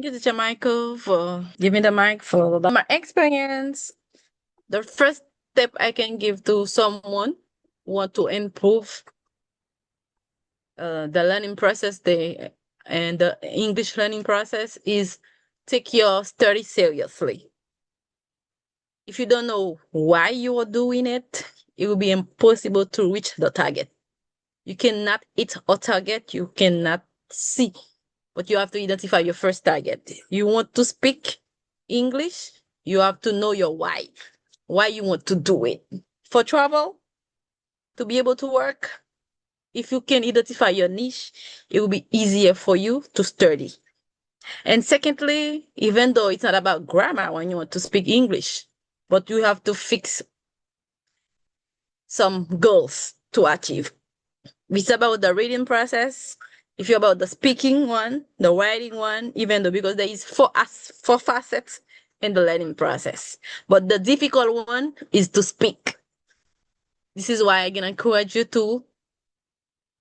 Thank you, Teacher Michael, for giving the mic for my experience. The first step I can give to someone who want to improve the learning process and the English learning process is take your study seriously. If you don't know why you are doing it, it will be impossible to reach the target. You cannot hit a target you cannot see, but you have to identify your first target. You want to speak English, you have to know your why you want to do it. For travel, to be able to work, if you can identify your niche, it will be easier for you to study. And secondly, even though it's not about grammar when you want to speak English, but you have to fix some goals to achieve. It's about the reading process. If you're about the speaking one, the writing one, even though because there is four facets in the learning process. But the difficult one is to speak. This is why I'm gonna encourage you to,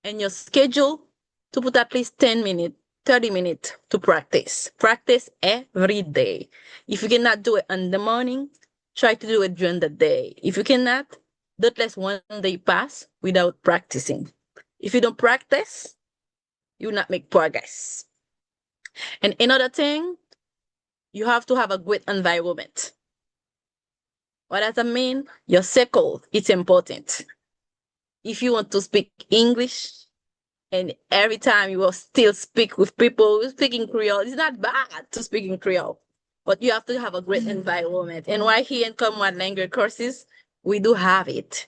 in your schedule, to put at least 10 minutes, 30 minutes to practice. Practice every day. If you cannot do it in the morning, try to do it during the day. If you cannot, don't let one day pass without practicing. If you don't practice, you will not make progress. And another thing, you have to have a great environment. What does that mean? Your circle, it's important. If you want to speak English, and every time you will still speak with people speaking Creole, it's not bad to speak in Creole, but you have to have a great environment. And why here in Common Language courses, we do have it.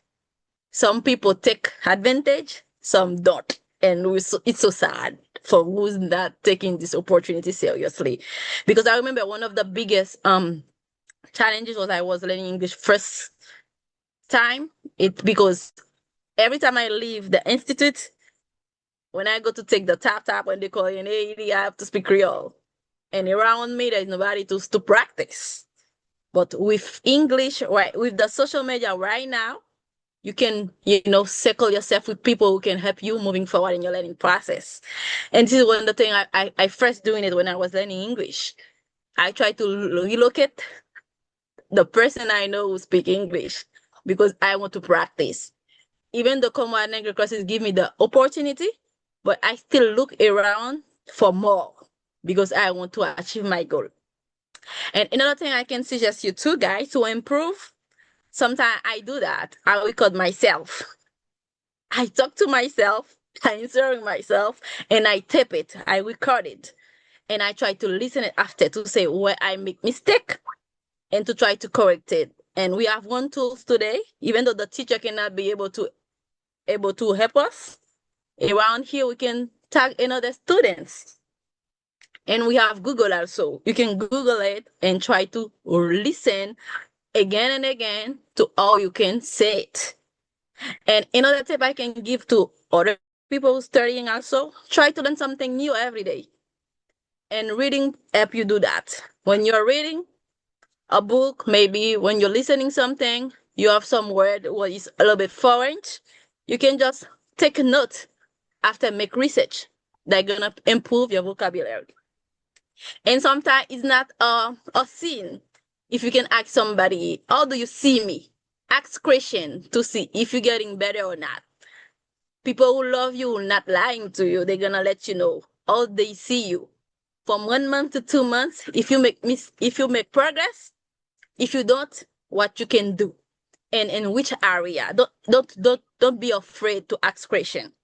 Some people take advantage, some don't. And it's so sad for who's not taking this opportunity seriously. Because I remember one of the biggest challenges was I was learning English first time. It's because every time I leave the institute, when I go to take the tap when they call you an AD, I have to speak Creole. And around me, there's nobody to practice. But with English, right, with the social media right now, you can, circle yourself with people who can help you moving forward in your learning process. And this is one of the things I first doing it when I was learning English. I try to relocate the person I know who speak English because I want to practice. Even the Common Language courses give me the opportunity, but I still look around for more because I want to achieve my goal. And another thing I can suggest you too, guys, to improve, sometimes I do that. I record myself. I talk to myself, I answering myself, and I tape it. I record it, and I try to listen it after to say where I make mistake and to try to correct it. And we have one tool today, even though the teacher cannot be able to help us. Around here, we can tag another students. And we have Google also. You can Google it and try to listen again and again to how you can say it. And another tip I can give to other people studying also, try to learn something new every day. And reading help you do that. When you're reading a book, maybe when you're listening something, you have some word what is a little bit foreign, you can just take a note after make research. They're gonna improve your vocabulary. And sometimes it's not a scene. If you can ask somebody, how do you see me? Ask question to see if you're getting better or not. People who love you, not lying to you, they're gonna let you know how they see you. From 1 month to 2 months, if you make progress, if you don't, what you can do, and in which area. Don't be afraid to ask question.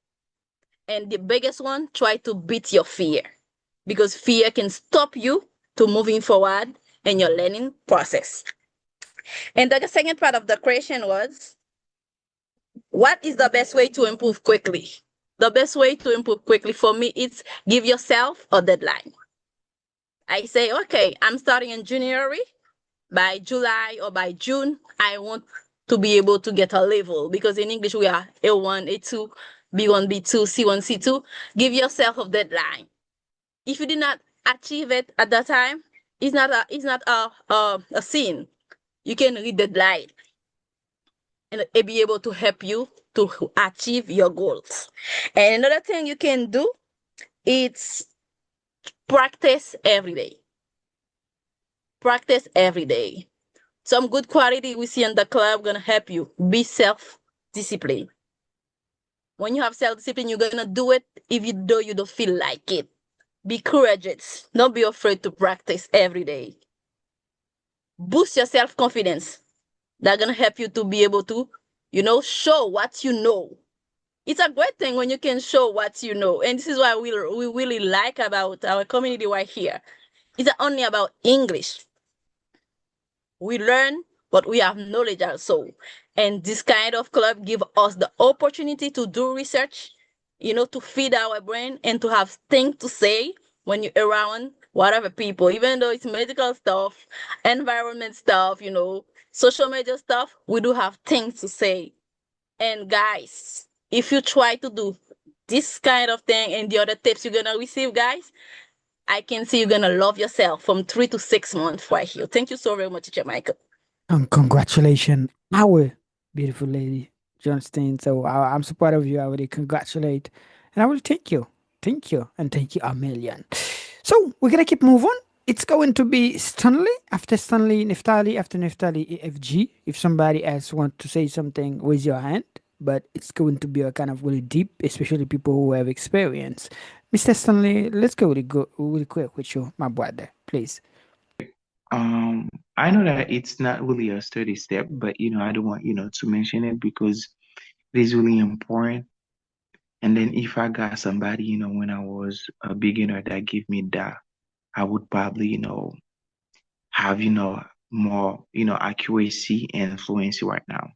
And the biggest one, try to beat your fear, because fear can stop you to moving forward in your learning process. And the second part of the question was, what is the best way to improve quickly? The best way to improve quickly for me is give yourself a deadline. I say, okay, I'm starting in January. By July or by June, I want to be able to get a level, because in English we are A1, A2, B1, B2, C1, C2. Give yourself a deadline. If you did not achieve it at that time, it's not a sin. You can read the deadline and it be able to help you to achieve your goals. And another thing you can do is practice every day. Practice every day. Some good quality we see in the club gonna help you. Be self-disciplined. When you have self-discipline, you're gonna do it even though you don't feel like it. Be courageous. Don't be afraid to practice every day. Boost your self-confidence. That's gonna help you to be able to, show what you know. It's a great thing when you can show what you know. And this is why we really like about our community right here. It's not only about English. We learn, but we have knowledge also. And this kind of club give us the opportunity to do research, to feed our brain and to have things to say when you're around whatever people, even though it's medical stuff, environment stuff, social media stuff, we do have things to say. And guys, if you try to do this kind of thing and the other tips you're gonna receive, guys, I can see you're gonna love yourself from 3 to 6 months right here. Thank you so very much, Teacher Michael. Congratulations, our beautiful lady, Johnston. So I'm so proud of you. I really congratulate. And I will thank you. Thank you. And thank you a million. So we're going to keep moving. It's going to be Stanley. After Stanley, Neftali. After Neftali, AFG. If somebody else want to say something, raise your hand. But it's going to be a kind of really deep, especially people who have experience. Mr. Stanley, let's go really quick with you, my brother, please. Um, I know that it's not really a study step, but I don't want to mention it because it is really important. And then if I got somebody, when I was a beginner that gave me that, I would probably, have, more, accuracy and fluency right now.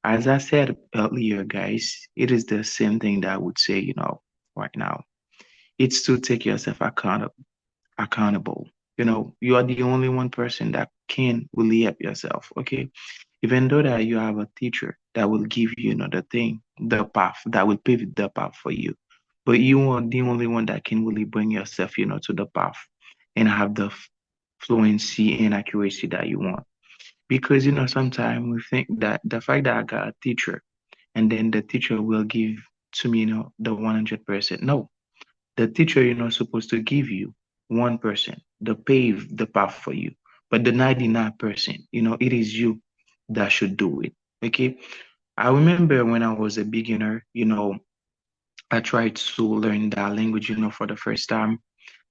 As I said earlier, guys, it is the same thing that I would say, right now. It's to take yourself accountable. You are the only one person that can really help yourself. Okay. Even though that you have a teacher that will give you, the thing, the path that will pave the path for you, but you are the only one that can really bring yourself, to the path and have the fluency and accuracy that you want. Because, sometimes we think that the fact that I got a teacher and then the teacher will give to me, the 100%. No, the teacher, supposed to give you 1%, the pave the path for you. But the 99%, it is you that should do it. Okay. I remember when I was a beginner, I tried to learn that language, for the first time.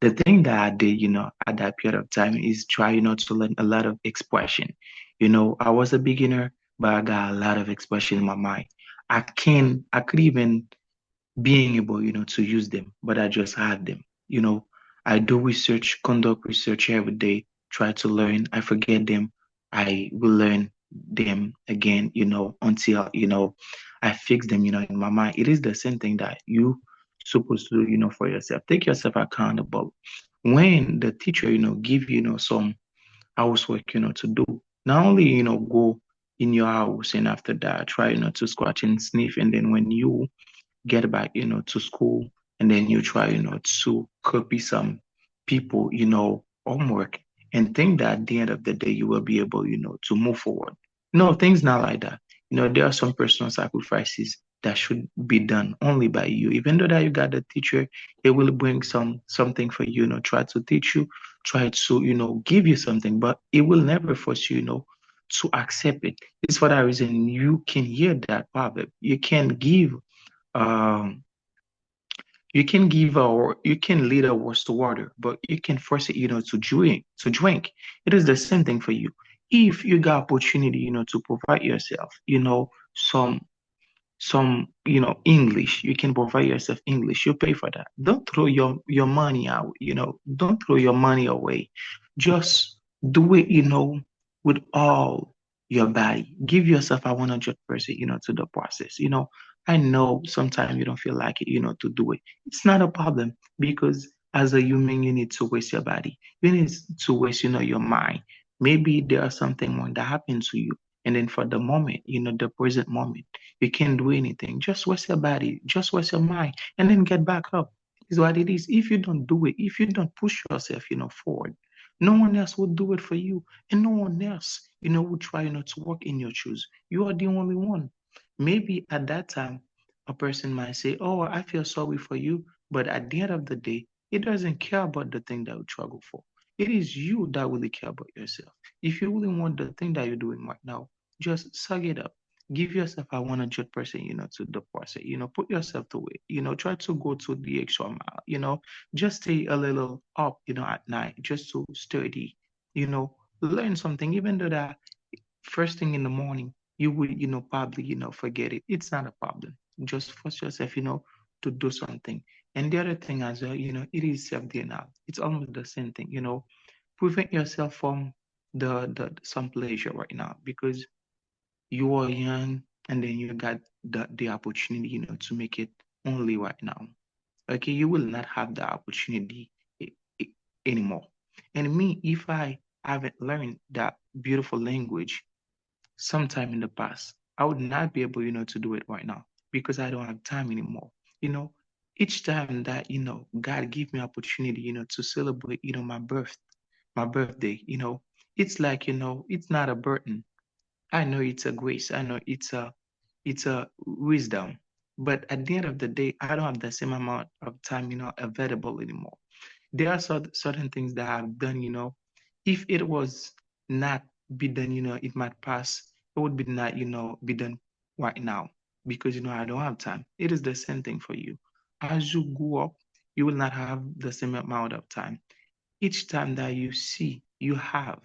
The thing that I did, at that period of time is try, to learn a lot of expression. I was a beginner, but I got a lot of expression in my mind. I could even being able, to use them, but I just have them. I do research, conduct research every day, try to learn. I forget them. I will learn them again, until, I fix them, in my mind. It is the same thing that you supposed to do, for yourself. Take yourself accountable. When the teacher, give you, some housework, to do, not only, go in your house and after that, try, to scratch and sniff. And then when you get back, to school, and then you try, to copy some people, homework, and think that at the end of the day you will be able, to move forward. No, things not like that. There are some personal sacrifices that should be done only by you. Even though that you got the teacher, it will bring something for you, try to teach you, try to, give you something, but it will never force you, to accept it. It's for that reason you can hear that proverb. Um, you can give or you can lead a horse to water, but you can force it, to drink. It is the same thing for you. If you got opportunity, to provide yourself, some English, you can provide yourself English, you pay for that. Don't throw your money out, don't throw your money away. Just do it, with all your body. Give yourself a 100%, to the process. I know sometimes you don't feel like it, to do it. It's not a problem, because as a human you need to waste your body, you need to waste, your mind. Maybe there are something more that happened to you, and then for the moment, the present moment, you can't do anything. Just waste your body, just waste your mind, and then get back up. Is what it is. If you don't do it, if you don't push yourself, forward, no one else will do it for you, and no one else, will try, to walk in your shoes. You are the only one. Maybe at that time, a person might say, "Oh, I feel sorry for you," but at the end of the day, It doesn't care about the thing that you struggle for. It is you that really care about yourself. If you really want the thing that you're doing right now, just suck it up. Give yourself a 100%, to the process. Put yourself to it. Try to go to the extra mile. Just stay a little up, at night, just to study. Learn something, even though that first thing in the morning, you will, probably, forget it. It's not a problem. Just force yourself, to do something. And the other thing as well, it is self-denial. It's almost the same thing, prevent yourself from the some pleasure right now because you are young and then you got the opportunity, to make it only right now. Okay, you will not have the opportunity i- i- anymore. And me, if I haven't learned that beautiful language sometime in the past, I would not be able, to do it right now because I don't have time anymore. You know, each time that, God give me opportunity, to celebrate, my birthday, it's like, it's not a burden. I know it's a grace. I know it's a wisdom. But at the end of the day, I don't have the same amount of time, available anymore. There are certain things that I've done, if it was not be done, it might pass. It would be not, be done right now because, I don't have time. It is the same thing for you. As you grow up, you will not have the same amount of time. Each time that you see you have,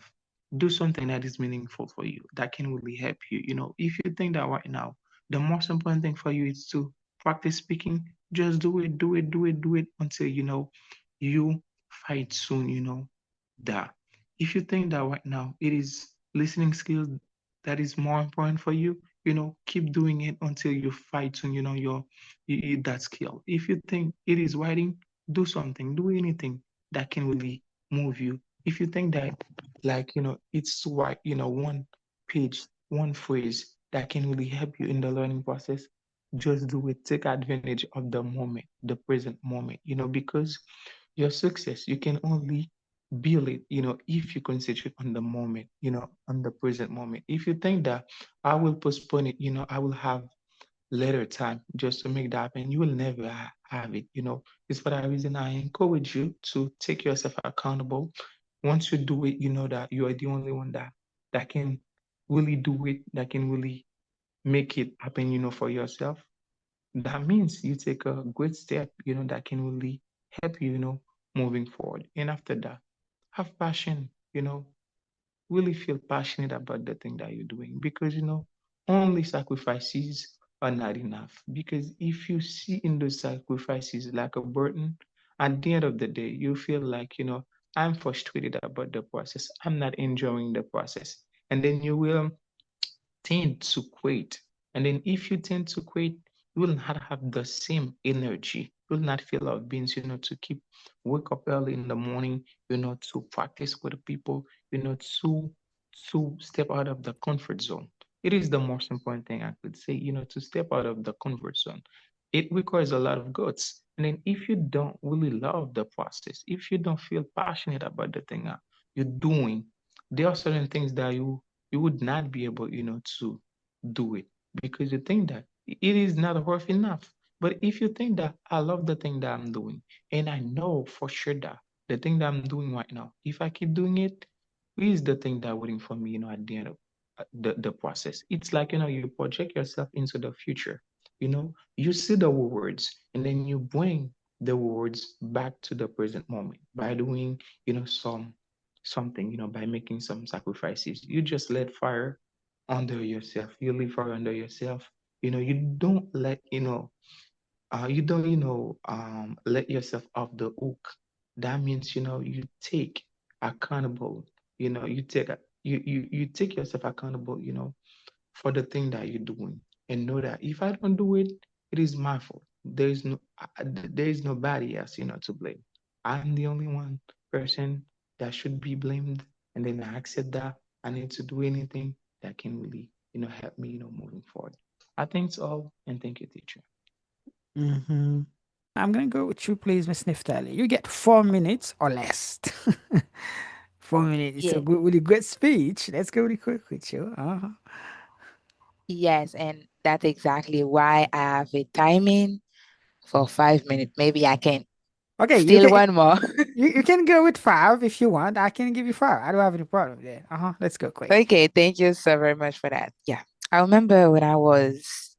do something that is meaningful for you, that can really help you. If you think that right now, the most important thing for you is to practice speaking, just do it, do it, do it, do it until you fight soon, that. If you think that right now it is listening skills that is more important for you, keep doing it until you fight soon, that skill. If you think it is writing, do something, do anything that can really move you. If you think that, like, it's what, one page, one phrase that can really help you in the learning process, just do it. Take advantage of the moment, the present moment, because your success, you can only build it, if you concentrate on the moment, on the present moment. If you think that I will postpone it, I will have later time just to make that happen, you will never have it. It's for that reason I encourage you to take yourself accountable. Once you do it, you know that you are the only one that can really do it, that can really make it happen, for yourself. That means you take a great step, that can really help you, moving forward. And after that, have passion, really feel passionate about the thing that you're doing because only sacrifices are not enough, because if you see in those sacrifices like a burden, at the end of the day you feel like I'm frustrated about the process, I'm not enjoying the process, and then you will tend to quit. And then if you tend to quit, you will not have the same energy. You will not feel like beings, to keep wake up early in the morning, to practice with people, to step out of the comfort zone. It is the most important thing I could say, to step out of the comfort zone. It requires a lot of guts. And then if you don't really love the process, if you don't feel passionate about the thing you're doing, there are certain things that you would not be able, to do it because you think that it is not worth enough. But if you think that I love the thing that I'm doing, and I know for sure that the thing that I'm doing right now, if I keep doing it, is the thing that waiting for me, at the end of the process. It's like, you project yourself into the future. You see the rewards, and then you bring the rewards back to the present moment by doing, something, by making some sacrifices. You just let fire under yourself. You leave fire under yourself. You don't let, you don't, let yourself off the hook. That means, you take accountable, you take, you take yourself accountable, for the thing that you're doing, and know that if I don't do it, it is my fault. There is nobody else, to blame. I'm the only one person that should be blamed, and then I accept that I need to do anything that can really, help me, moving forward. I think it's all, and thank you, teacher. Mm-hmm. I'm gonna go with you, please, Miss Niftali. You get 4 minutes or less. 4 minutes. It's a Yeah. good, really good speech. Let's go really quick with you. Uh-huh. Yes, and that's exactly why I have a timing for 5 minutes. Maybe I can Okay, you Still can one more. you can go with five if you want. I can give you five. I don't have any problem there. Let's go quick. Okay, thank you so very much for that. Yeah. I remember when I was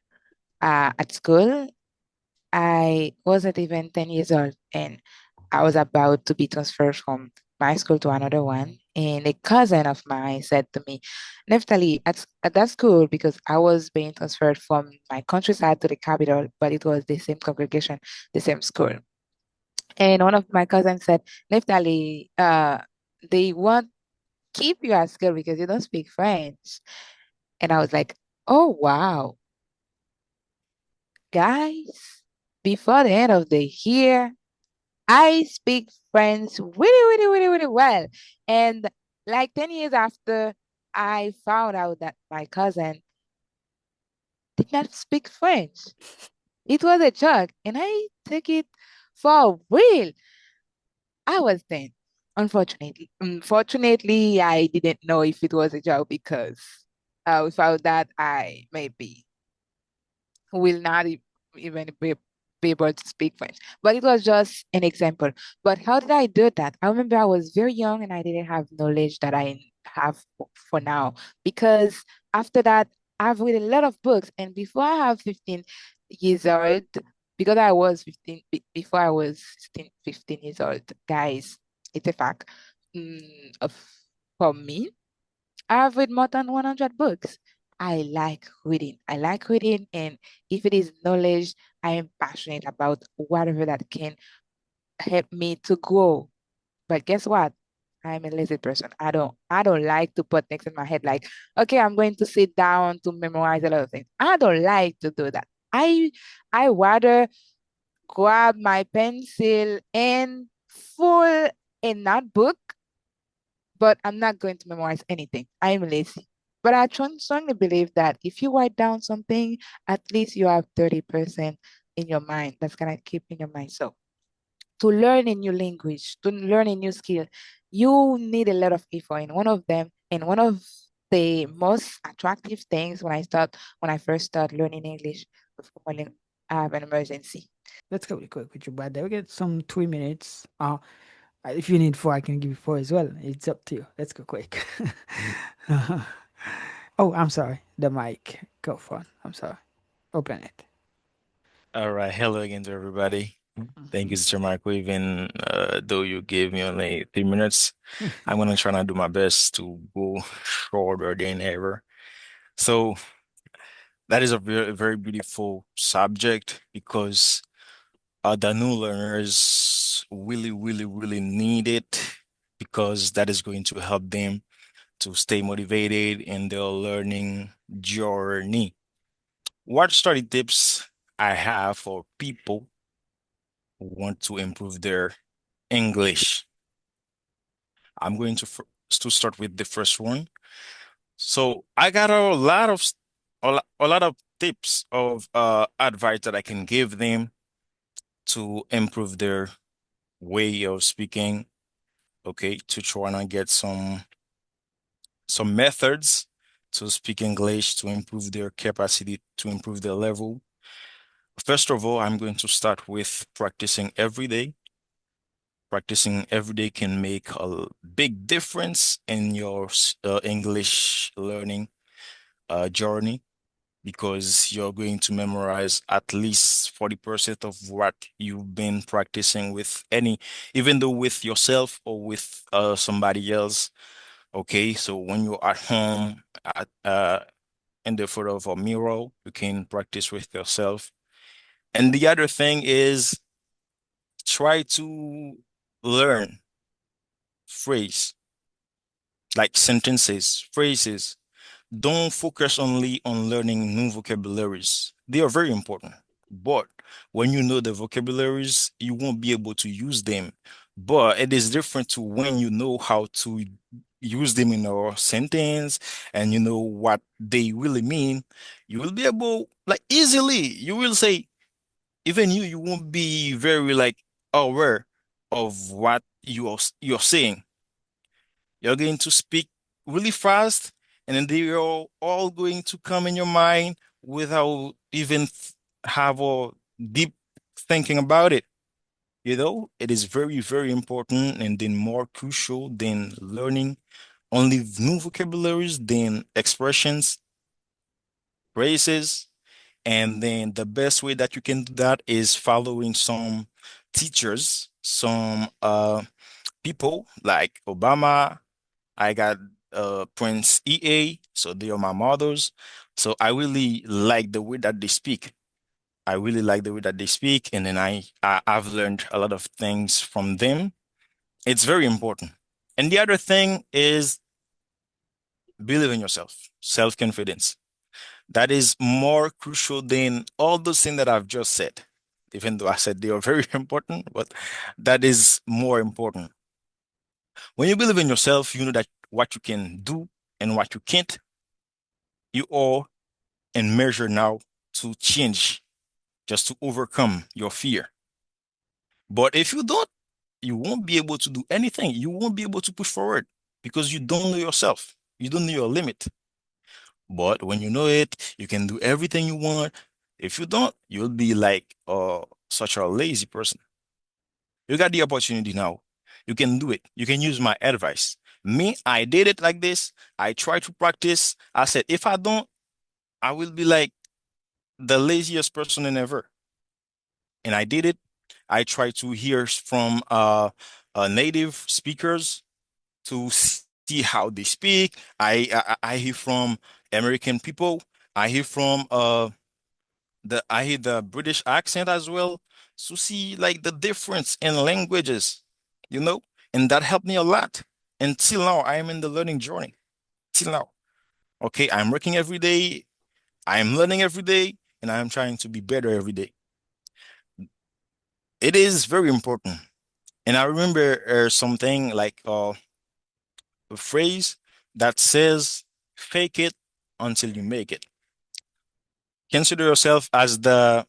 at school, I wasn't even 10 years old, and I was about to be transferred from my school to another one. And a cousin of mine said to me, Neftali, at that school, because I was being transferred from my countryside to the capital, but it was the same congregation, the same school. And one of my cousins said, Neftali, they won't keep you at school because you don't speak French. And I was like, oh, wow, guys, before the end of the year, I speak French really, really, really, really well. And like 10 years after, I found out that my cousin did not speak French. It was a joke, and I took it for real. I was 10, unfortunately. Unfortunately, I didn't know if it was a joke because without that, I maybe will not even be able to speak French. But it was just an example. But how did I do that? I remember I was very young and I didn't have knowledge that I have for now. Because after that, I've read a lot of books. And before I have 15 years old, because I was 15, before I was 15 years old, guys, it's a fact. Of, for me, I've read more than 100 books. I like reading. I like reading, and if it is knowledge, I am passionate about whatever that can help me to grow. But guess what? I'm a lazy person. I don't like to put things in my head like, okay, I'm going to sit down to memorize a lot of things. I don't like to do that. I rather grab my pencil and full a notebook, but I'm not going to memorize anything. I'm lazy. But I strongly believe that if you write down something, at least you have 30% in your mind that's going to keep in your mind. So to learn a new language, to learn a new skill, you need a lot of effort. And one of them, and one of the most attractive things when I first started learning English was when I have an emergency. Let's go really quick with your brother. We get some 3 minutes. If you need four, I can give you four as well. It's up to you. Let's go quick. Oh, I'm sorry. The mic. Go for it. I'm sorry. Open it. All right, hello again to everybody. Thank you, Mhm. Mr. Marco. Even though you gave me only 3 minutes, I'm gonna try to do my best to go shorter than ever. So that is a very, very beautiful subject because the new learners really, really, really need it because that is going to help them to stay motivated in their learning journey. What study tips I have for people who want to improve their English? I'm going to start with the first one. So I got a lot of a lot of tips of advice that I can give them to improve their way of speaking. Okay, to try and get some methods to speak English to improve their capacity, to improve their level. First of all, I'm going to start with practicing every day. Practicing every day can make a big difference in your English learning journey because you're going to memorize at least 40% of what you've been practicing with even though with yourself or with somebody else. Okay, so when you're at home, in the front of a mirror, you can practice with yourself. And the other thing is try to learn phrase, like sentences, phrases. Don't focus only on learning new vocabularies. They are very important. But when you know the vocabularies, you won't be able to use them. But it is different to when you know how to use them in a sentence and you know what they really mean. You will be able, like easily, you will say, even you won't be very like aware of what you're saying. You're going to speak really fast, and then they are all going to come in your mind without even have a deep thinking about it. It is very, very important and then more crucial than learning only new vocabularies, than expressions, phrases. And then the best way that you can do that is following some teachers, some people like Obama. I got Prince EA, so they are my models. So I really like the way that they speak. I really like the way that they speak, and then I've learned a lot of things from them. It's very important. And the other thing is believe in yourself, self-confidence. That is more crucial than all those things that I've just said. Even though I said they are very important, but that is more important. When you believe in yourself, you know that what you can do and what you can't, you are in measure now to change, just to overcome your fear. But if you don't, you won't be able to do anything. You won't be able to push forward because you don't know yourself. You don't know your limit. But when you know it, you can do everything you want. If you don't, you'll be like such a lazy person. You got the opportunity now. You can do it. You can use my advice. Me, I did it like this. I tried to practice. I said, if I don't, I will be like the laziest person in ever. And I did it. I tried to hear from native speakers to see how they speak. I hear from American people. I hear from I hear the British accent as well to see like the difference in languages, you know, and that helped me a lot. Until now, I am in the learning journey. Till now, okay, I'm working every day. I am learning every day, and I am trying to be better every day. It is very important. And I remember something like a phrase that says, "Fake it until you make it." Consider yourself as the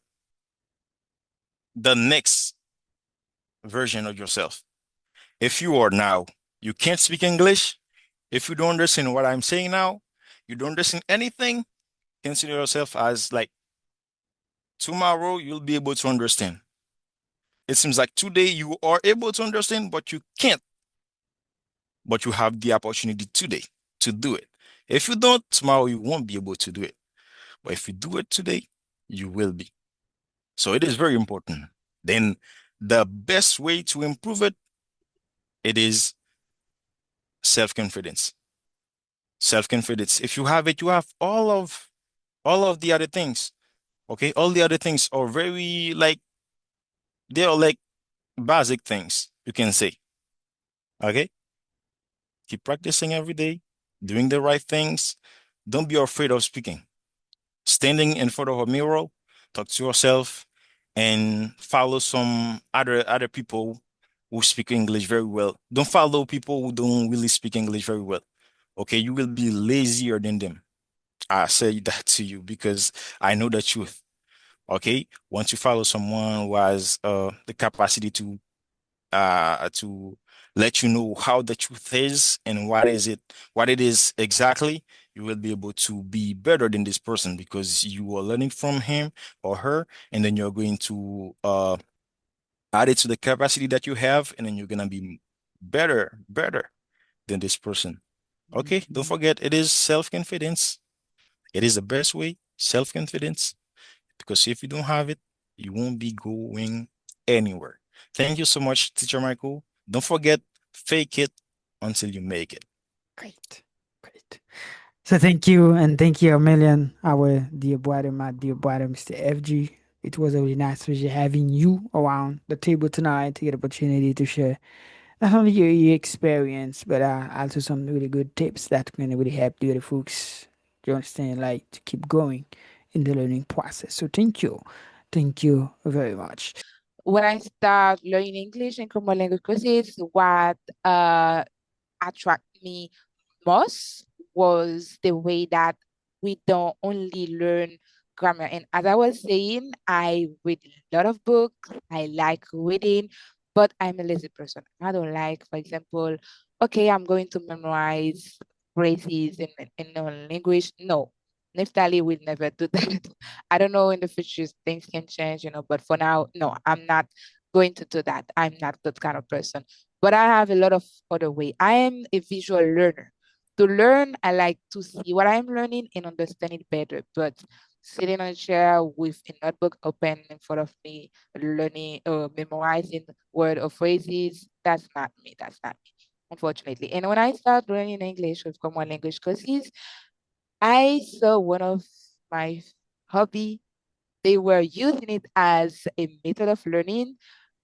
next version of yourself. If you are now, you can't speak English, if you don't understand what I'm saying now, you don't understand anything, consider yourself as like tomorrow you'll be able to understand. It seems like today you are able to understand, but you can't. But you have the opportunity today to do it. If you don't, tomorrow you won't be able to do it. But if you do it today, you will be. So it is very important. Then the best way to improve it, it is self-confidence. Self-confidence. If you have it, you have all of the other things. Okay, all the other things are very like they are like basic things you can say. Okay, keep practicing every day, doing the right things. Don't be afraid of speaking. Standing in front of a mirror, talk to yourself, and follow some other people who speak English very well. Don't follow people who don't really speak English very well. Okay, you will be lazier than them. I say that to you because I know the truth. Okay, once you follow someone who has the capacity to let you know how the truth is and what it is exactly, you will be able to be better than this person because you are learning from him or her, and then you're going to add it to the capacity that you have, and then you're gonna be better than this person. Okay, don't forget it is self-confidence. It is the best way, self-confidence. Because if you don't have it, you won't be going anywhere. Thank you so much, Teacher Michael. Don't forget, fake it until you make it. Great, great. So thank you, and thank you a million, our dear brother, my dear brother, Mr. FG. It was a really nice pleasure having you around the table tonight to get opportunity to share not only your experience, but also some really good tips that can really help the other folks to understand, like to keep going in the learning process. So thank you very much. When I start learning English and common language courses, what attract me most was the way that we don't only learn grammar. And as I was saying, I read a lot of books. I like reading, but I'm a lazy person. I don't like, for example, okay, I'm going to memorize phrases in a language. No, Neftali will never do that. I don't know in the future things can change, but for now, no, I'm not going to do that. I'm not that kind of person. But I have a lot of other way. I am a visual learner. To learn, I like to see what I'm learning and understand it better. But sitting on a chair with a notebook open in front of me, learning or memorizing word or phrases, that's not me. That's not me, unfortunately. And when I started learning English with common language courses, I saw one of my hobby. They were using it as a method of learning.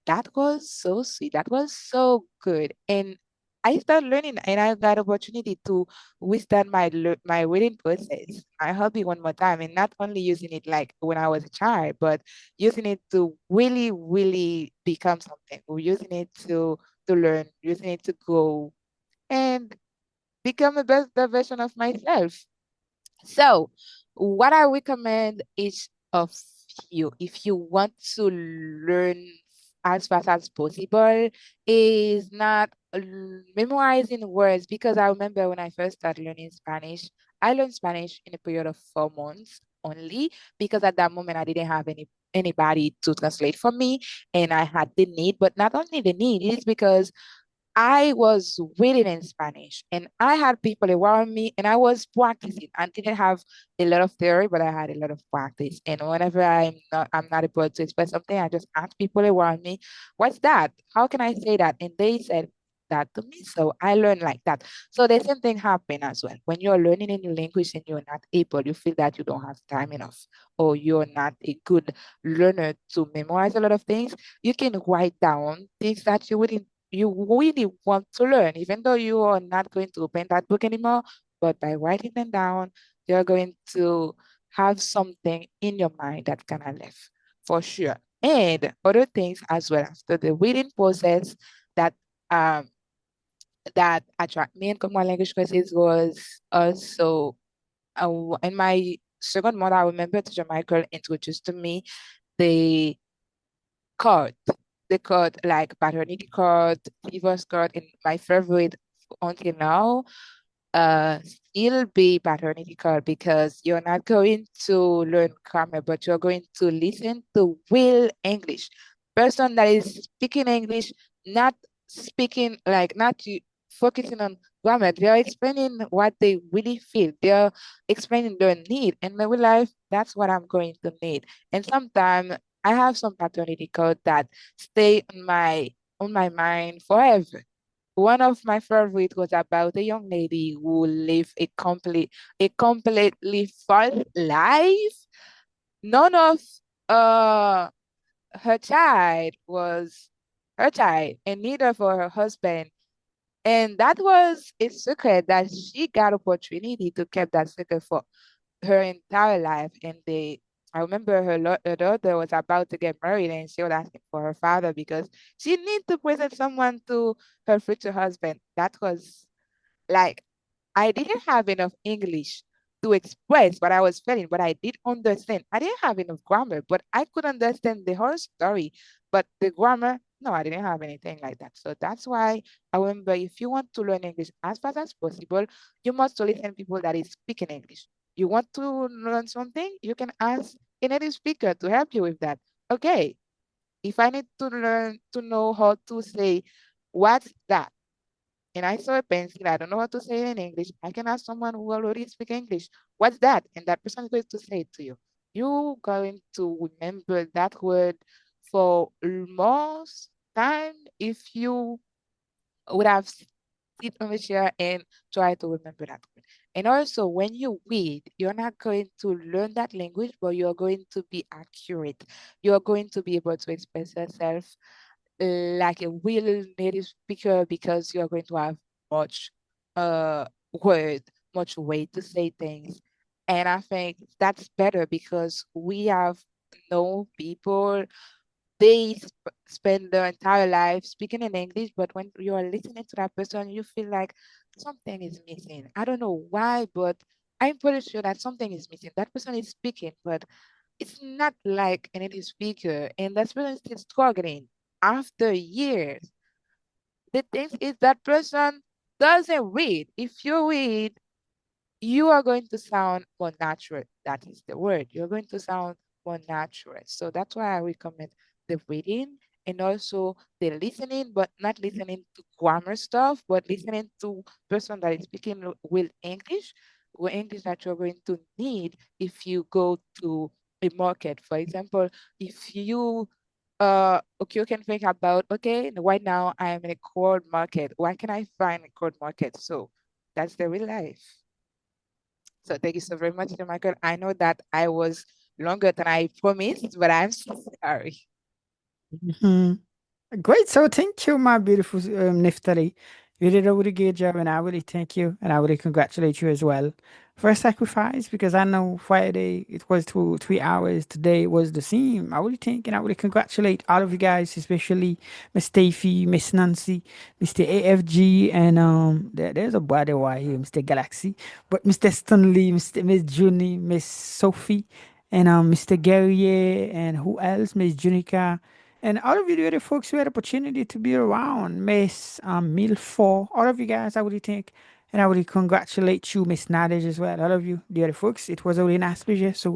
That was so sweet. That was so good. And I started learning and I got opportunity to restart my reading process, my hobby one more time, and not only using it like when I was a child, but using it to really, really become something. We're using it to learn, using it to grow and become a better version of myself. So, what I recommend each of you, if you want to learn as fast as possible, is not memorizing words. Because I remember when I first started learning Spanish, I learned Spanish in a period of 4 months only, because at that moment I didn't have anybody to translate for me, and I had the need. But not only the need, it is because I was reading in Spanish and I had people around me and I was practicing. I didn't have a lot of theory, but I had a lot of practice. And whenever I'm not able to express something, I just ask people around me, what's that? How can I say that? And they said that to me. So I learned like that. So the same thing happened as well. When you're learning a new language and you're not able, you feel that you don't have time enough, or you're not a good learner to memorize a lot of things, you can write down things that you really want to learn, even though you are not going to open that book anymore. But by writing them down, you're going to have something in your mind that gonna live for sure. And other things as well after the reading process that um that attract me in common language courses was also in my second month. I remember teacher Michael introduced to me the card, the card like paternity card, divorce card, and my favorite until now still be paternity card, because you're not going to learn grammar, but you're going to listen to real English. Person that is speaking English, not speaking like not focusing on grammar. They are explaining what they really feel. They are explaining their need. In my real life, that's what I'm going to need. And sometimes I have some paternity code that stay on my mind forever. One of my favorite was about a young lady who lived a completely false life. None of uh her child was her child, and neither for her husband. And that was a secret that she got opportunity to keep that secret for her entire life. And I remember her daughter was about to get married and she was asking for her father because she needed to present someone to her future husband. That was like, I didn't have enough English to express what I was feeling, but I did understand. I didn't have enough grammar, but I could understand the whole story. But the grammar, no, I didn't have anything like that. So that's why I remember, if you want to learn English as fast as possible, you must listen to people that is speaking English. You want to learn something, you can ask a native speaker to help you with that. Okay, if I need to learn to know how to say, what's that? And I saw a pencil, I don't know how to say it in English. I can ask someone who already speaks English, what's that? And that person is going to say it to you. You're going to remember that word for most time if you would have sit on the chair and try to remember that word. And also, when you read, you're not going to learn that language, but you're going to be accurate. You're going to be able to express yourself like a real native speaker, because you're going to have much uh word, much way to say things. And I think that's better, because we have no people, they spend their entire life speaking in English, but when you are listening to that person, you feel like something is missing. I don't know why, but I'm pretty sure that something is missing. That person is speaking, but it's not like a native speaker, and that person is still struggling after years. The thing is, that person doesn't read. If you read, you are going to sound more natural. That is the word. You're going to sound more natural. So that's why I recommend the reading and also they're listening, but not listening to grammar stuff, but listening to person that is speaking with English, with English that you're going to need if you go to a market. For example, if you okay, you can think about, okay, right now I am in a cold market. Why can I find a cold market? So that's the real life. So thank you so very much, Michael. I know that I was longer than I promised, but I'm so sorry. Mhm. Great. So thank you, my beautiful Niftali. You did a really good job, and I really thank you, and I really congratulate you as well for a sacrifice because I know Friday it was 2 3 hours. Today was the same. I really think, and I really congratulate all of you guys, especially Miss Stacey, Miss Nancy, Mr. AFG, and there's a body why here, Mr. Galaxy, but Mr. Stanley, Miss Junie, Miss Sophie, and Mr. Guerrier, and who else? Miss Junica. And all of you, the other folks who had opportunity to be around, Miss Milford, all of you guys, I would think, and I would congratulate you, Miss Nadege as well. All of you, the other folks, it was a really nice pleasure. So